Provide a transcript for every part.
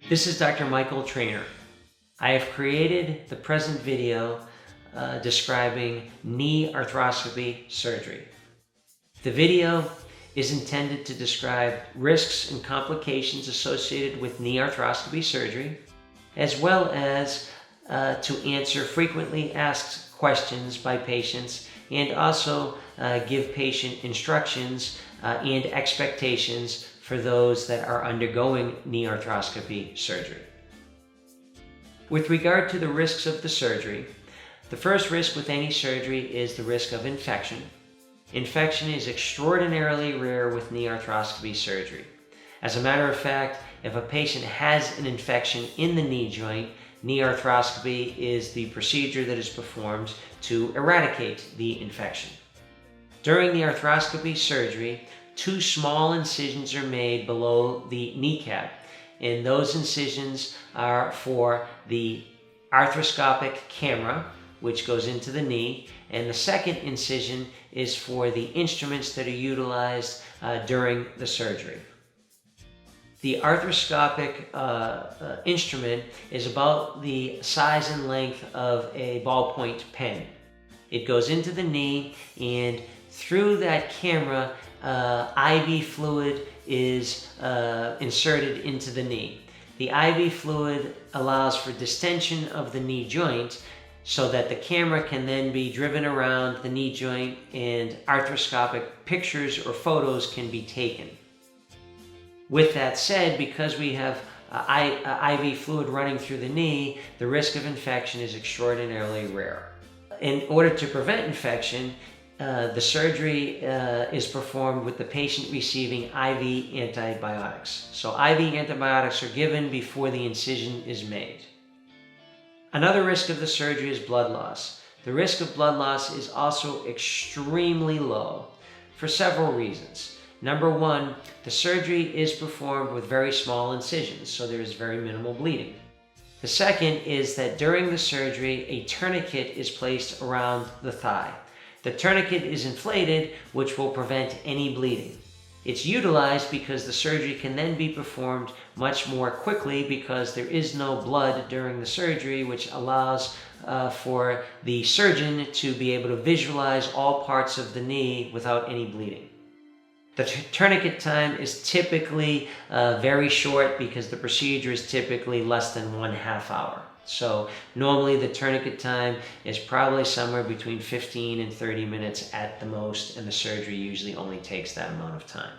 This is Dr. Michael Trainer. I have created the present video describing knee arthroscopy surgery. The video is intended to describe risks and complications associated with knee arthroscopy surgery, as well as to answer frequently asked questions by patients and also give patient instructions and expectations for those that are undergoing knee arthroscopy surgery. With regard to the risks of the surgery, the first risk with any surgery is the risk of infection. Infection is extraordinarily rare with knee arthroscopy surgery. As a matter of fact, if a patient has an infection in the knee joint, knee arthroscopy is the procedure that is performed to eradicate the infection. During the arthroscopy surgery, 2 small incisions are made below the kneecap, and those incisions are for the arthroscopic camera, which goes into the knee, and the second incision is for the instruments that are utilized during the surgery. The arthroscopic instrument is about the size and length of a ballpoint pen. It goes into the knee, and through that camera, IV fluid is inserted into the knee. The IV fluid allows for distension of the knee joint so that the camera can then be driven around the knee joint and arthroscopic pictures or photos can be taken. With that said, because we have IV fluid running through the knee, the risk of infection is extraordinarily rare. In order to prevent infection, the surgery is performed with the patient receiving IV antibiotics. So IV antibiotics are given before the incision is made. Another risk of the surgery is blood loss. The risk of blood loss is also extremely low for several reasons. Number one, the surgery is performed with very small incisions, so there is very minimal bleeding. The second is that during the surgery, a tourniquet is placed around the thigh. The tourniquet is inflated, which will prevent any bleeding. It's utilized because the surgery can then be performed much more quickly because there is no blood during the surgery, which allows for the surgeon to be able to visualize all parts of the knee without any bleeding. The tourniquet time is typically very short because the procedure is typically less than 1/2 hour. So normally the tourniquet time is probably somewhere between 15 and 30 minutes at the most, and the surgery usually only takes that amount of time.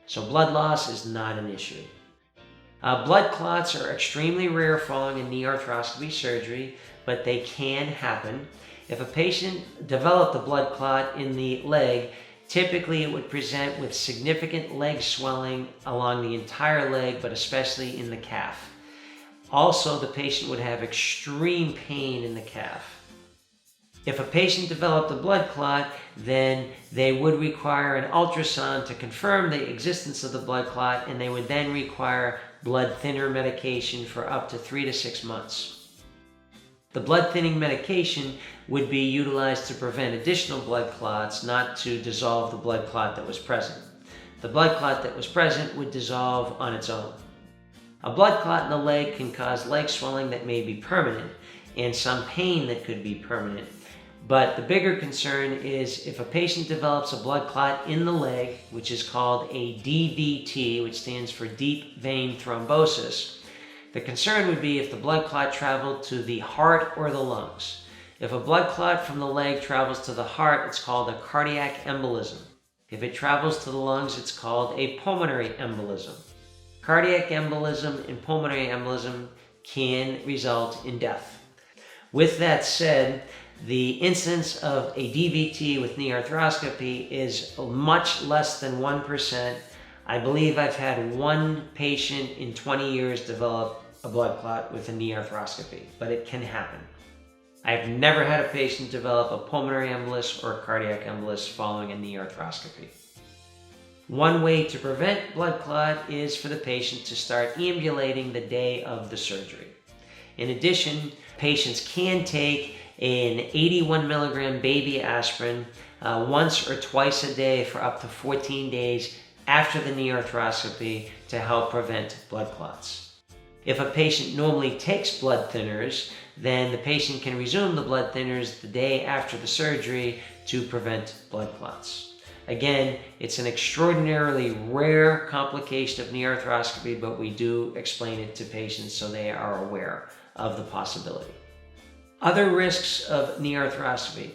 So blood loss is not an issue. Blood clots are extremely rare following a knee arthroscopy surgery, but they can happen. If a patient developed a blood clot in the leg, typically it would present with significant leg swelling along the entire leg, but especially in the calf. Also, the patient would have extreme pain in the calf. If a patient developed a blood clot, then they would require an ultrasound to confirm the existence of the blood clot, and they would then require blood thinner medication for up to 3 to 6 months. The blood thinning medication would be utilized to prevent additional blood clots, not to dissolve the blood clot that was present. The blood clot that was present would dissolve on its own. A blood clot in the leg can cause leg swelling that may be permanent and some pain that could be permanent. But the bigger concern is if a patient develops a blood clot in the leg, which is called a DVT, which stands for deep vein thrombosis, the concern would be if the blood clot traveled to the heart or the lungs. If a blood clot from the leg travels to the heart, it's called a cardiac embolism. If it travels to the lungs, it's called a pulmonary embolism. Cardiac embolism and pulmonary embolism can result in death. With that said, the incidence of a DVT with knee arthroscopy is much less than 1%. I believe I've had one patient in 20 years develop a blood clot with a knee arthroscopy, but it can happen. I've never had a patient develop a pulmonary embolus or a cardiac embolus following a knee arthroscopy. One way to prevent blood clot is for the patient to start ambulating the day of the surgery. In addition, patients can take an 81 milligram baby aspirin once or twice a day for up to 14 days after the knee arthroscopy to help prevent blood clots. If a patient normally takes blood thinners, then the patient can resume the blood thinners the day after the surgery to prevent blood clots. Again, it's an extraordinarily rare complication of knee arthroscopy, but we do explain it to patients so they are aware of the possibility. Other risks of knee arthroscopy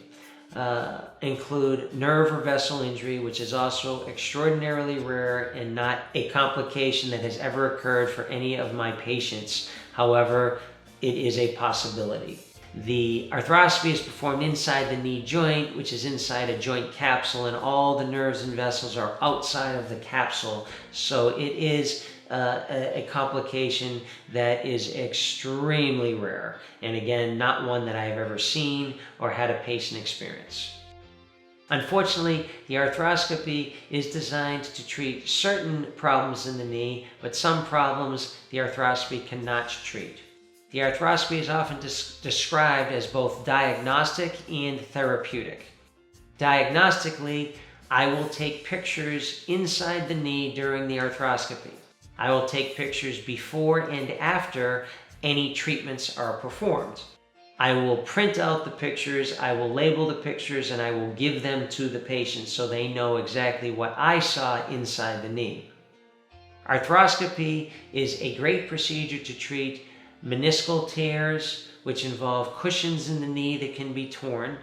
include nerve or vessel injury, which is also extraordinarily rare and not a complication that has ever occurred for any of my patients. However, it is a possibility. The arthroscopy is performed inside the knee joint, which is inside a joint capsule, and all the nerves and vessels are outside of the capsule. So it is a complication that is extremely rare, and again, not one that I have ever seen or had a patient experience. Unfortunately, the arthroscopy is designed to treat certain problems in the knee, but some problems the arthroscopy cannot treat. The arthroscopy is often described as both diagnostic and therapeutic. Diagnostically, I will take pictures inside the knee during the arthroscopy. I will take pictures before and after any treatments are performed. I will print out the pictures, I will label the pictures, and I will give them to the patient so they know exactly what I saw inside the knee. Arthroscopy is a great procedure to treat meniscal tears, which involve cushions in the knee that can be torn.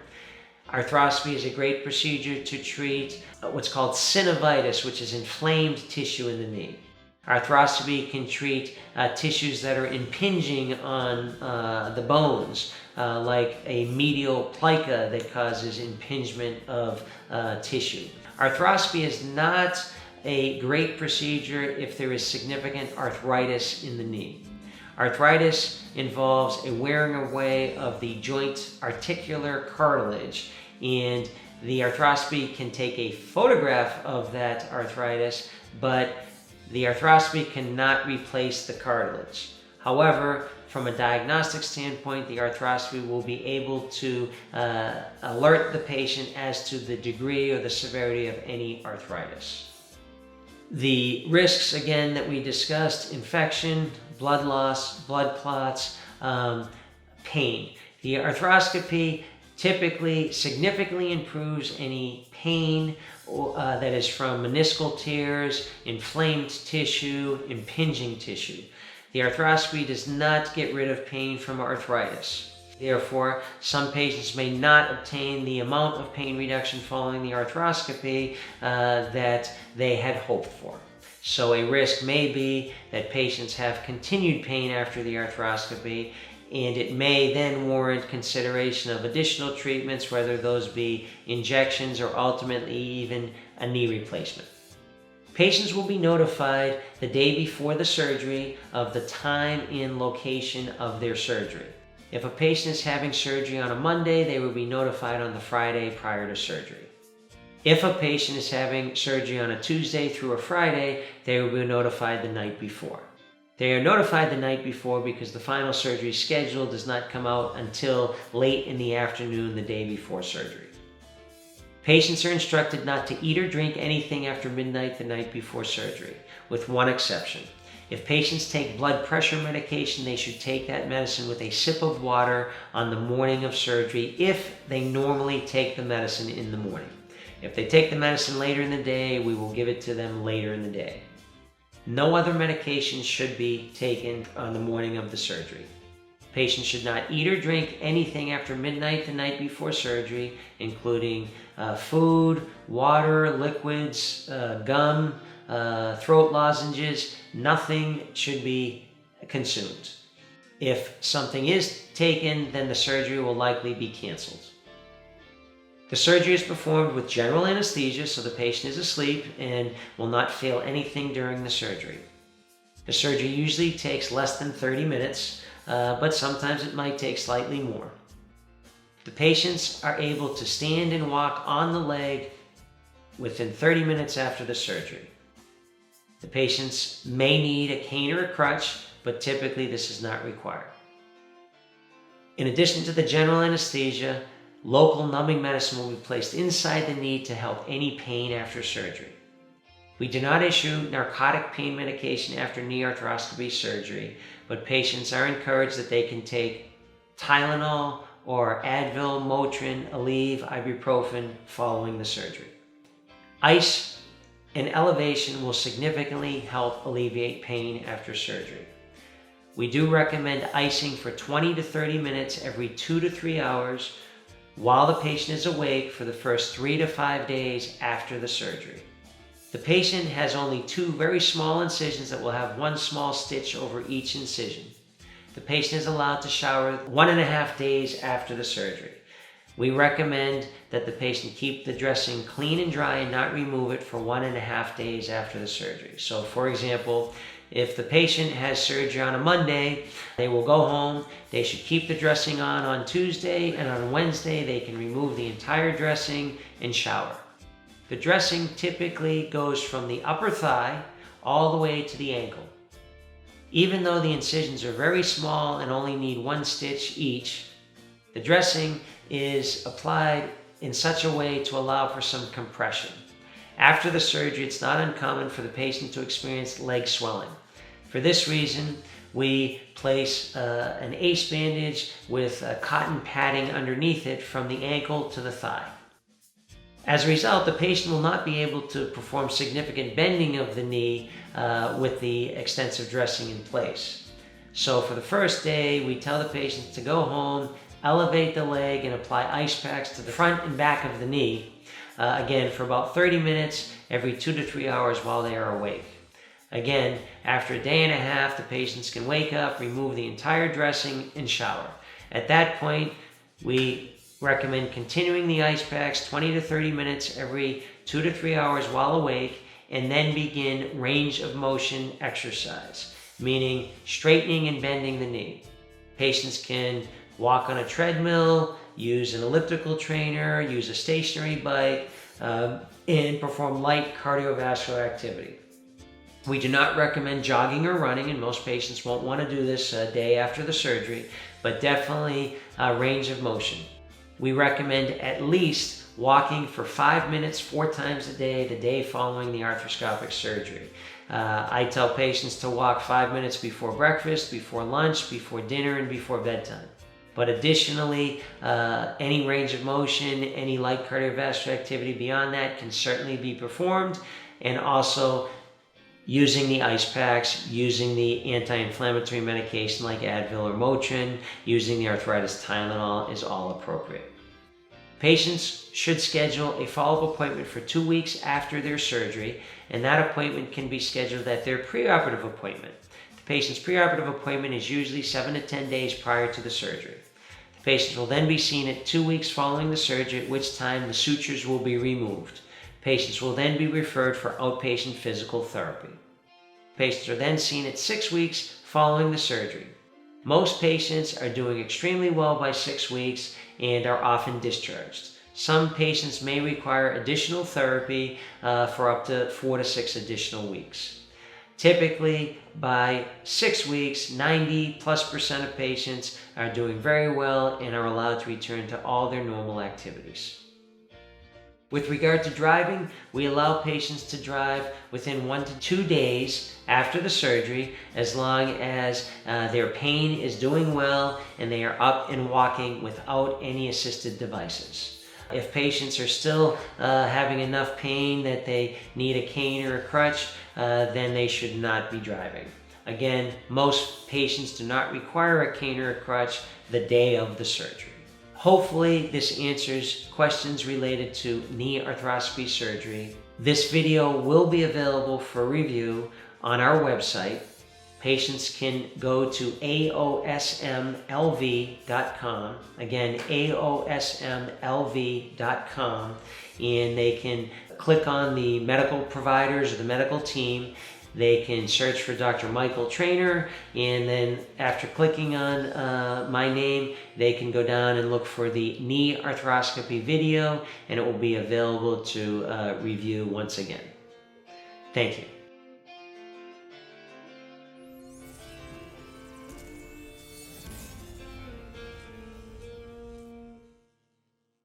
Arthroscopy is a great procedure to treat what's called synovitis, which is inflamed tissue in the knee. Arthroscopy can treat tissues that are impinging on the bones, like a medial plica that causes impingement of tissue. Arthroscopy is not a great procedure if there is significant arthritis in the knee. Arthritis involves a wearing away of the joint articular cartilage, and the arthroscopy can take a photograph of that arthritis, but the arthroscopy cannot replace the cartilage. However, from a diagnostic standpoint, the arthroscopy will be able to alert the patient as to the degree or the severity of any arthritis. The risks, again, that we discussed: infection, blood loss, blood clots, pain. The arthroscopy typically significantly improves any pain that is from meniscal tears, inflamed tissue, impinging tissue. The arthroscopy does not get rid of pain from arthritis. Therefore, some patients may not obtain the amount of pain reduction following the arthroscopy that they had hoped for. So a risk may be that patients have continued pain after the arthroscopy, and it may then warrant consideration of additional treatments, whether those be injections or ultimately even a knee replacement. Patients will be notified the day before the surgery of the time and location of their surgery. If a patient is having surgery on a Monday, they will be notified on the Friday prior to surgery. If a patient is having surgery on a Tuesday through a Friday, they will be notified the night before. They are notified the night before because the final surgery schedule does not come out until late in the afternoon the day before surgery. Patients are instructed not to eat or drink anything after midnight the night before surgery, with one exception. If patients take blood pressure medication, they should take that medicine with a sip of water on the morning of surgery if they normally take the medicine in the morning. If they take the medicine later in the day, we will give it to them later in the day. No other medication should be taken on the morning of the surgery. Patients should not eat or drink anything after midnight the night before surgery, including food, water, liquids, gum, throat lozenges. Nothing should be consumed. If something is taken, then the surgery will likely be canceled. The surgery is performed with general anesthesia, so the patient is asleep and will not feel anything during the surgery. The surgery usually takes less than 30 minutes, but sometimes it might take slightly more. The patients are able to stand and walk on the leg within 30 minutes after the surgery. The patients may need a cane or a crutch, but typically this is not required. In addition to the general anesthesia, local numbing medicine will be placed inside the knee to help any pain after surgery. We do not issue narcotic pain medication after knee arthroscopy surgery, but patients are encouraged that they can take Tylenol or Advil, Motrin, Aleve, ibuprofen following the surgery. Ice and elevation will significantly help alleviate pain after surgery. We do recommend icing for 20 to 30 minutes every 2 to 3 hours while the patient is awake for the first 3 to 5 days after the surgery. The patient has only 2 very small incisions that will have 1 small stitch over each incision. The patient is allowed to shower 1.5 days after the surgery. We recommend that the patient keep the dressing clean and dry and not remove it for 1.5 days after the surgery. So for example, if the patient has surgery on a Monday, they will go home, they should keep the dressing on Tuesday, and on Wednesday they can remove the entire dressing and shower. The dressing typically goes from the upper thigh all the way to the ankle. Even though the incisions are very small and only need 1 stitch each, the dressing is applied in such a way to allow for some compression. After the surgery, it's not uncommon for the patient to experience leg swelling. For this reason, we place an ACE bandage with cotton padding underneath it from the ankle to the thigh. As a result, the patient will not be able to perform significant bending of the knee with the extensive dressing in place. So for the first day, we tell the patient to go home, elevate the leg, and apply ice packs to the front and back of the knee, again for about 30 minutes every 2 to 3 hours while they are awake. Again, after a day and a half, the patients can wake up, remove the entire dressing, and shower. At that point, we recommend continuing the ice packs 20 to 30 minutes every 2 to 3 hours while awake, and then begin range of motion exercise, meaning straightening and bending the knee. Patients can walk on a treadmill, use an elliptical trainer, use a stationary bike, and perform light cardiovascular activity. We do not recommend jogging or running, and most patients won't want to do this a day after the surgery, but definitely range of motion. We recommend at least walking for 5 minutes 4 times a day, the day following the arthroscopic surgery. I tell patients to walk 5 minutes before breakfast, before lunch, before dinner, and before bedtime. But additionally, any range of motion, any light cardiovascular activity beyond that can certainly be performed, and also using the ice packs, using the anti-inflammatory medication like Advil or Motrin, using the arthritis Tylenol is all appropriate. Patients should schedule a follow-up appointment for 2 weeks after their surgery, and that appointment can be scheduled at their preoperative appointment. The patient's preoperative appointment is usually 7 to 10 days prior to the surgery. The patient will then be seen at 2 weeks following the surgery, at which time the sutures will be removed. Patients will then be referred for outpatient physical therapy. Patients are then seen at 6 weeks following the surgery. Most patients are doing extremely well by 6 weeks and are often discharged. Some patients may require additional therapy for up to 4 to 6 additional weeks. Typically, by 6 weeks, 90+% of patients are doing very well and are allowed to return to all their normal activities. With regard to driving, we allow patients to drive within 1 to 2 days after the surgery, as long as their pain is doing well and they are up and walking without any assisted devices. If patients are still having enough pain that they need a cane or a crutch, then they should not be driving. Again, most patients do not require a cane or a crutch the day of the surgery. Hopefully this answers questions related to knee arthroscopy surgery. This video will be available for review on our website. Patients can go to aosmlv.com, again aosmlv.com, and they can click on the medical providers or the medical team. They can search for Dr. Michael Trainer, and then after clicking on my name, they can go down and look for the knee arthroscopy video, and it will be available to review once again. Thank you.